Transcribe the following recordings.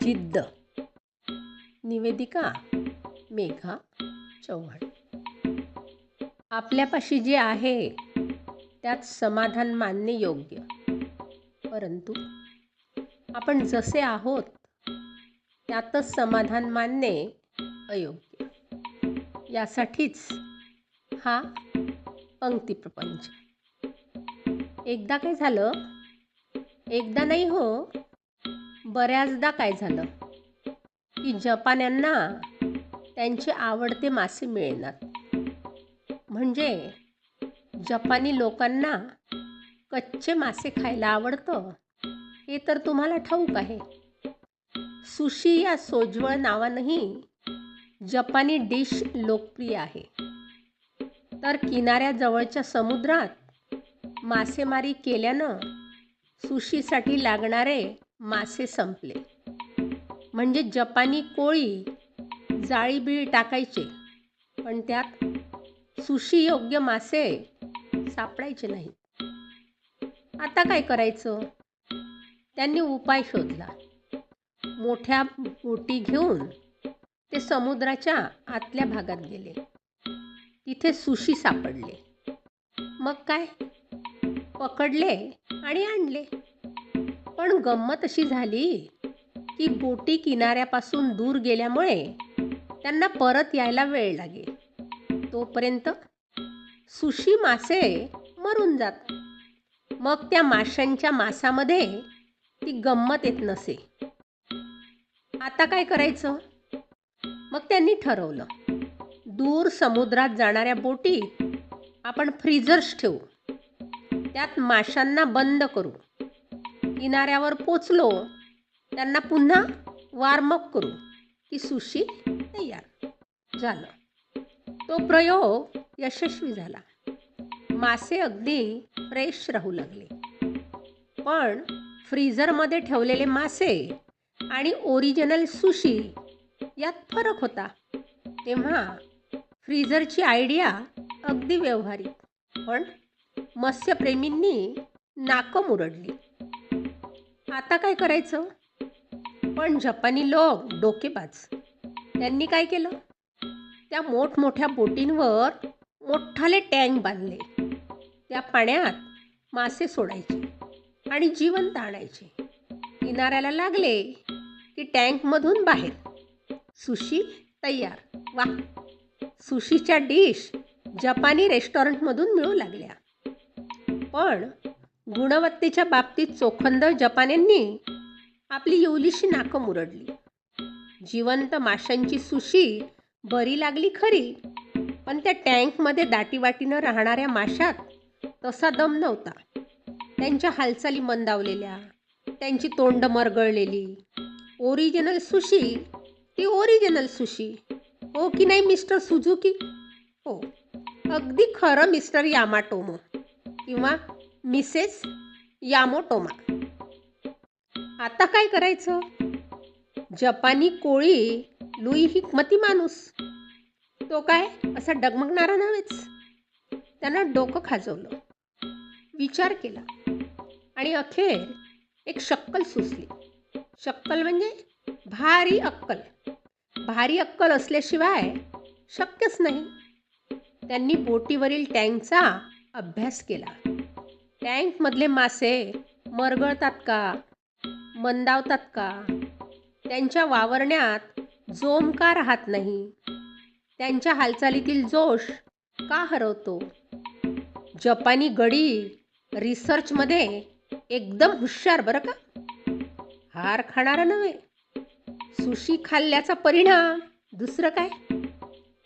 जिद्द. निवेदिका मेघा चव्हाण. आपल्यापाशी जे आहे त्यात समाधान मानणे योग्य, परंतु आपण जसे आहोत त्यातच समाधान मानणे अयोग्य. यासाठीच हा पंक्तिप्रपंच. एकदा काय झालं, एकदा नाही हो, बऱ्याचदा काय झालं की जपान्यांना त्यांचे आवडते मासे मिळेनात. म्हणजे जपानी लोकांना कच्चे मासे खायला आवडतं हे तर तुम्हाला ठाऊक आहे. सुशी या सोज्वळ नावानंही जपानी डिश लोकप्रिय आहे. तर किनाऱ्याजवळच्या समुद्रात मासेमारी केल्यानं सुशीसाठी लागणारे मासे संपले. म्हणजे जपानी कोळी जाळीबिळी टाकायचे, पण त्यात सुशी योग्य मासे सापडायचे नाहीत. आता काय करायचं? त्यांनी उपाय शोधला. मोठ्या बोटी घेऊन ते समुद्राच्या आतल्या भागात गेले. तिथे सुशी सापडले. मग काय, पकडले आणि आणले. पण गंमत अशी झाली की बोटी किनाऱ्यापासून दूर गेल्यामुळे त्यांना परत यायला वेळ लागे. तोपर्यंत सुशी मासे मरून जात. मग त्या माशांच्या मांसामध्ये ती गंमत येत नसे. आता काय करायचं? मग त्यांनी ठरवलं, दूर समुद्रात जाणाऱ्या बोटीत आपण फ्रीझर्स ठेवू, त्यात माशांना बंद करू. किनाऱ्यावर पोचलो, त्यांना पुन्हा वॉर्मअप करू की सुशी तयार झालं. तो प्रयोग यशस्वी झाला. मासे अगदी फ्रेश राहू लागले. पण फ्रीझरमध्ये ठेवलेले मासे आणि ओरिजिनल सुशी यात फरक होता. तेव्हा फ्रीझरची आयडिया अगदी व्यावहारिक, पण मत्स्यप्रेमींनी नाकं मुरडली. आता काय करायचं? पण जपानी लोक डोकेबाज. त्यांनी काय केलं? त्या मोठमोठ्या बोटींवर मोठाले टँक बांधले. त्या पाण्यात मासे सोडायचे आणि जिवंत आणायचे. किनाऱ्याला लागले की टँकमधून बाहेर. सुशी तयार. वा, सुशीच्या डिश जपानी रेस्टॉरंटमधून मिळू लागल्या. पण गुणवत्तेच्या बाबतीत चोखंद जपान्यांनी आपली येवलीशी नाकं मुरडली. जिवंत माशांची सुशी बरी लागली खरी, पण त्या टँकमध्ये दाटीवाटीनं राहणाऱ्या माशात तसा दम नव्हता. त्यांच्या हालचाली मंदावलेल्या, त्यांची तोंड मरगळलेली. ओरिजिनल सुशी ती ओरिजिनल सुशी. हो की नाही मिस्टर सुझुकी? हो, अगदी खरं मिस्टर यामाटोमो किंवा मिसेस यामोटोमा. आता काय करायचं? जपानी कोळी लुई हिकमती माणूस. तो काय असा डगमगणारा नव्हेच. त्यानं डोकं खाजवलं, विचार केला आणि अखेर एक शक्कल सुचली. शक्कल म्हणजे भारी अक्कल. भारी अक्कल असल्याशिवाय शक्यच नाही. त्यांनी बोटीवरील टँकचा अभ्यास केला. टँकमधले मासे मरगळतात का, मंदावतात का, त्यांच्या वावरण्यात जोम का राहत नाही, त्यांच्या हालचालीतील जोश का हरवतो. जपानी गडी रिसर्चमध्ये एकदम हुशार बरं का. हार खाणारा नव्हे. सुशी खाल्ल्याचा परिणाम दुसरं काय,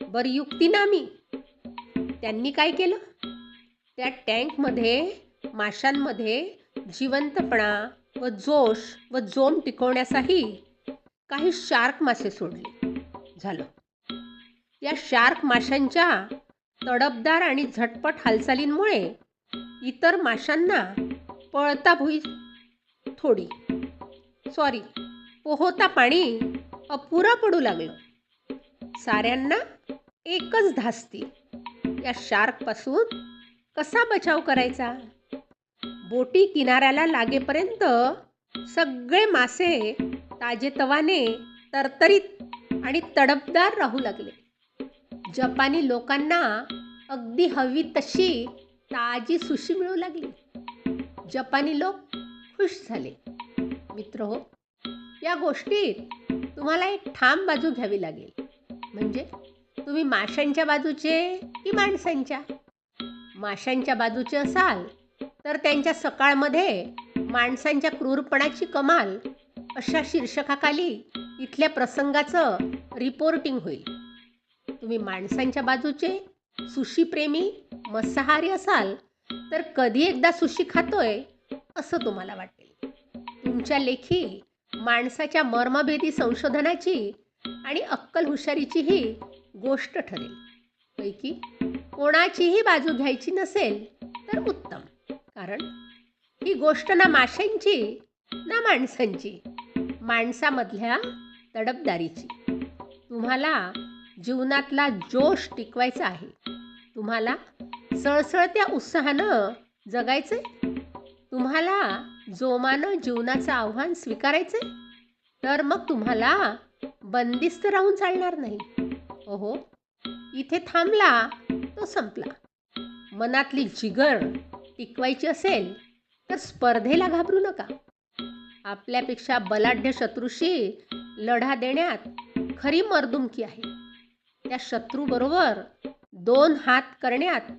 बरी युक्ती नामी. त्यांनी काय केलं? त्या टँकमध्ये माशांमध्ये जिवंतपणा व जोश व जोम टिकवण्यासाठी काही शार्क मासे सोडले. झालं. या शार्क माशांच्या तडफदार आणि झटपट हालचालींमुळे इतर माशांना पळता भुई थोडी पोहता पाणी अपुरा पडू लागलं. साऱ्यांना एकच धास्ती, या शार्कपासून कसा बचाव करायचा. बोटी किनाऱ्याला लागेपर्यंत सगळे मासे ताजेतवाने, तरतरीत आणि तडफदार राहू लागले. जपानी लोकांना अगदी हवी तशी ताजी सुशी मिळू लागली. जपानी लोक खुश झाले. मित्रहो, या गोष्टीत तुम्हाला एक ठाम बाजू घ्यावी लागेल. म्हणजे तुम्ही माशांच्या बाजूचे की माणसांच्या? माशांच्या बाजूचे असाल तर त्यांच्या सकाळमध्ये माणसांच्या क्रूरपणाची कमाल अशा शीर्षकाखाली इथल्या प्रसंगाचं रिपोर्टिंग होईल. तुम्ही माणसांच्या बाजूचे सुशी प्रेमी मांसाहारी असाल तर कधी एकदा सुशी खातोय असं तुम्हाला वाटेल. तुमच्या लेखी माणसाच्या मर्मभेदी संशोधनाची आणि अक्कल हुशारीचीही गोष्ट ठरेल. पैकी कोणाचीही बाजू घ्यायची नसेल तर उत्तम, कारण ही गोष्ट ना माशांची ना माणसांची, माणसामधल्या तडफदारीची. तुम्हाला जीवनातला जोश टिकवायचा आहे. तुम्हाला सळसळत्या उत्साहानं जगायचंय. तुम्हाला जोमानं जीवनाचं आव्हान स्वीकारायचंय. तर मग तुम्हाला बंदिस्त राहून चालणार नाही. ओहो, इथे थांबला तो संपला. मनातली जिगर टिकवायची असेल तर स्पर्धेला घाबरू नका. आपल्यापेक्षा बलाढ्य शत्रूशी लढा देण्यात खरी मर्दुमकी आहे. त्या शत्रूबरोबर 2 हात करण्यात,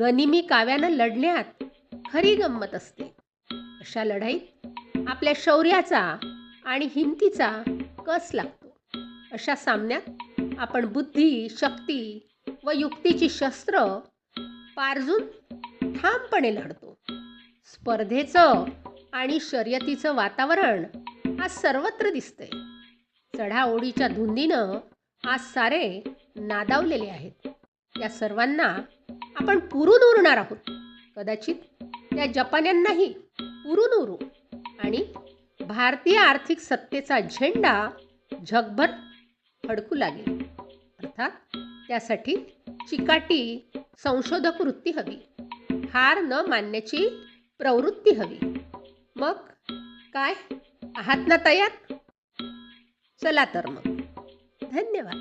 गनिमी काव्यानं लढण्यात खरी गंमत असते. अशा लढाईत आपल्या शौर्याचा आणि हिमतीचा कस लागतो. अशा सामन्यात आपण बुद्धी, शक्ती व युक्तीची शस्त्र पारजून ठामपणे लढतो. स्पर्धेचं आणि शर्यतीचं वातावरण आज सर्वत्र दिसतंय. चढाओढीच्या धुंदीनं आज सारे नादावलेले आहेत. या सर्वांना आपण पुरून उरणार आहोत. कदाचित त्या जपान्यांनाही पुरून उरू आणि भारतीय आर्थिक सत्तेचा झेंडा जगभर फडकू लागेल. अर्थात त्यासाठी चिकाटी संशोधक वृत्ती हवी, हार न मानण्याची प्रवृत्ती हवी. मग काय, आहात ना तयार? चला तर मग. धन्यवाद.